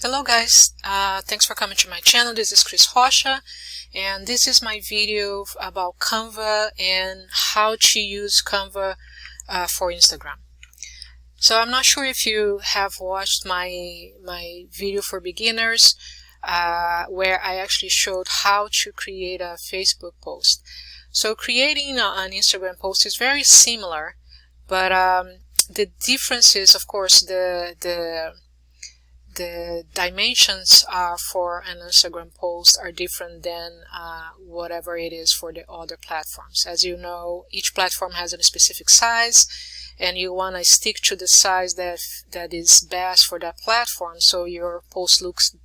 Hello guys, thanks for coming to my channel. This is Chris Rocha, and this is my video about Canva and how to use Canva for Instagram. So I'm not sure if you have watched my video for beginners where I actually showed how to create a Facebook post. So creating an Instagram post is very similar, but the difference is, of course, the dimensions for an Instagram post are different than whatever it is for the other platforms. As you know, each platform has a specific size, and you want to stick to the size that is best for that platform, so your post looks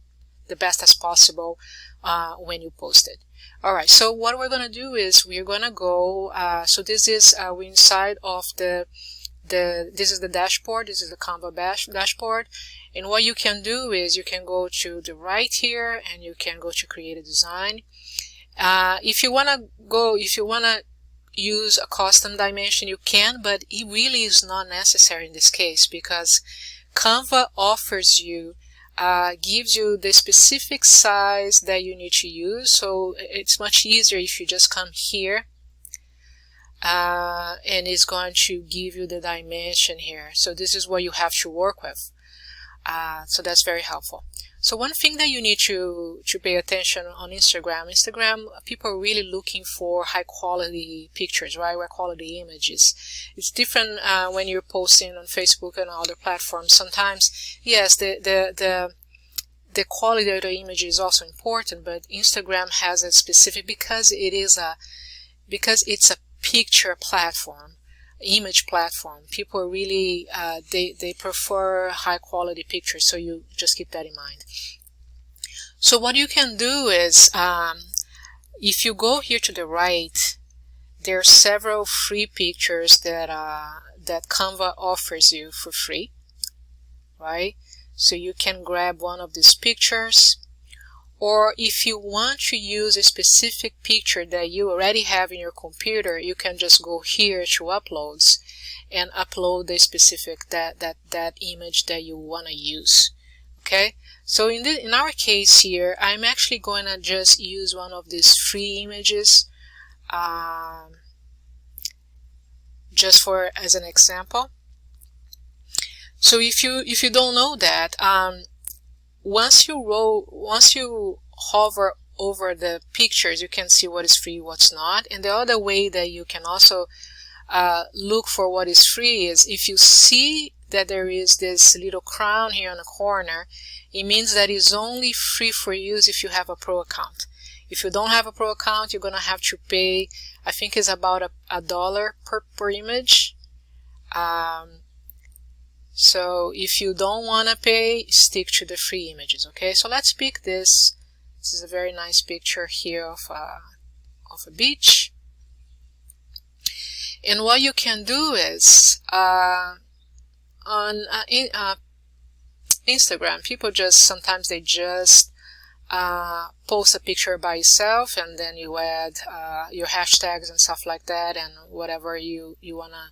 the best as possible when you post it. Alright, so what we're going to do is we're going to go, so this is we're inside of this is the dashboard. This is the Canva dashboard, and what you can do is you can go to the right here and you can go to create a design. If you want to use a custom dimension, you can, but it really is not necessary in this case, because Canva offers you gives you the specific size that you need to use. So it's much easier if you just come here and it's going to give you the dimension here. So this is what you have to work with. So that's very helpful. So one thing that you need to pay attention on Instagram, people are really looking for high quality pictures, right? High quality images. It's different when you're posting on Facebook and other platforms. Sometimes, yes, the quality of the image is also important, but Instagram has a specific, because it's a picture platform, image platform. People are really they prefer high quality pictures, so you just keep that in mind. So what you can do is if you go here to the right, there are several free pictures that Canva offers you for free, right? So you can grab one of these pictures, or if you want to use a specific picture that you already have in your computer, you can just go here to uploads and upload the specific that image that you want to use. Okay, so in our case here, I'm actually going to just use one of these free images just as an example. So if you don't know that, once you hover over the pictures, you can see what is free, what's not. And the other way that you can also look for what is free is if you see that there is this little crown here in the corner, it means that it's only free for use if you have a pro account. If you don't have a pro account, you're gonna have to pay, I think it's about $1 per image. So if you don't want to pay, stick to the free images. Okay, so let's pick this. This is a very nice picture here of a beach. And what you can do is on Instagram, people sometimes they just post a picture by itself, and then you add your hashtags and stuff like that, and whatever you wanna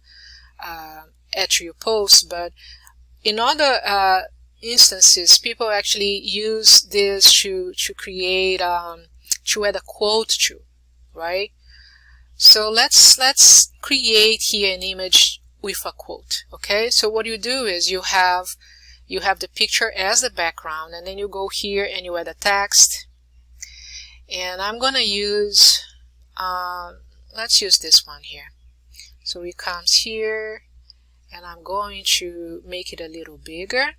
add to your post. But in other instances, people actually use this to create to add a quote to, right? So let's create here an image with a quote. Okay, so what you do is you have the picture as the background, and then you go here and you add a text. And I'm gonna use let's use this one here. So it comes here, and I'm going to make it a little bigger.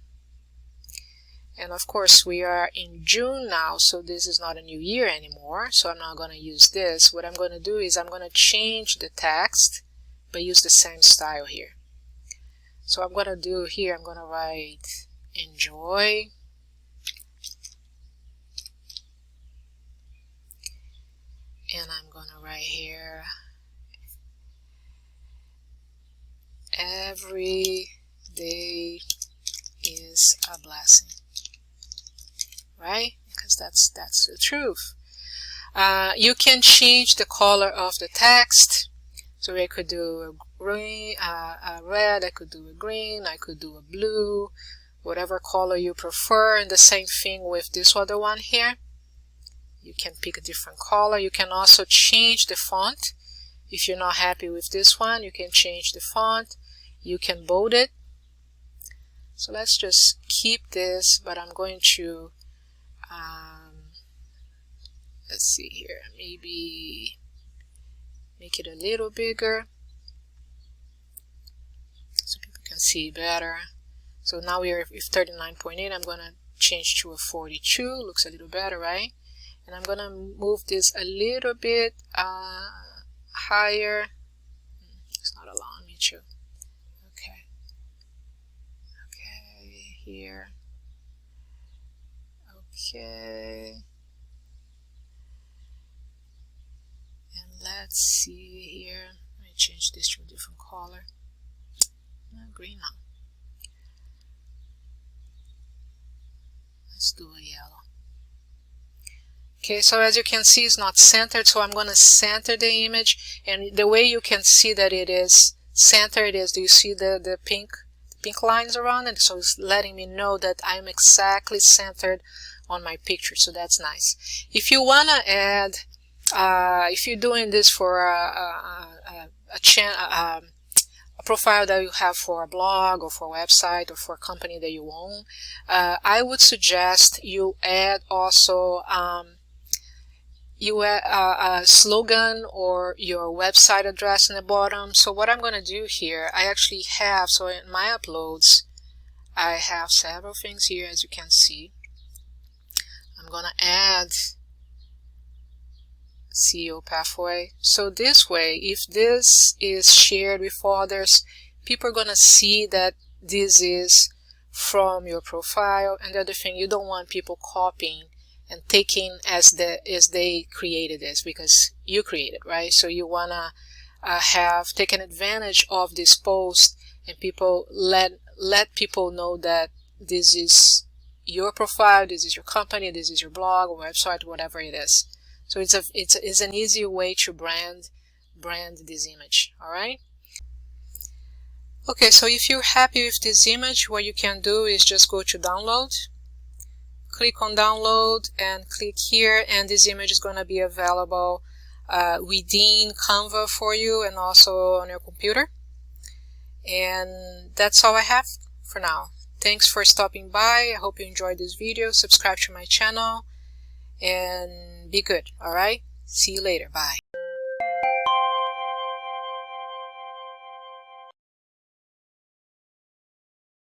And of course we are in June now, so this is not a new year anymore, so I'm not going to use this. What I'm going to do is I'm going to change the text but use the same style here. So I'm going to do here, I'm going to write enjoy, and I'm going to write here every day is a blessing, right? Because that's the truth. You can change the color of the text. So I could do a green, a red, I could do a green, I could do a blue, whatever color you prefer, and the same thing with this other one here. You can pick a different color. You can also change the font. If you're not happy with this one, you can change the font. You can bold it. So let's just keep this, but I'm going to let's see here, maybe make it a little bigger so people can see better. So now we are with 39.8. I'm going to change to a 42. Looks a little better, right? And I'm going to move this a little bit higher. It's not allowing me to. Okay. Okay, here. Okay. And let's see here. Let me change this to a different color. Green now. Let's do a yellow. Okay, so as you can see, it's not centered, so I'm going to center the image. And the way you can see that it is centered is, do you see the pink lines around it? So it's letting me know that I'm exactly centered on my picture, so that's nice. If you want to add, if you're doing this for a profile that you have for a blog or for a website or for a company that you own, I would suggest you add also a slogan or your website address in the bottom. So what I'm going to do here, I actually have, so in my uploads, I have several things here, as you can see. I'm going to add CEO pathway. So this way, if this is shared with others, people are going to see that this is from your profile. And the other thing, you don't want people copying and taking as they created this, because you created, right? So you want to have taken advantage of this post, and people let people know that this is your profile, this is your company, this is your blog or website, whatever it is. So it's an easy way to brand this image. All right. Okay, so if you're happy with this image, what you can do is just go to download, click on download, and click here, and this image is going to be available within Canva for you and also on your computer. And that's all I have for now. Thanks for stopping by. I hope you enjoyed this video. Subscribe to my channel and be good. All right, see you later. Bye.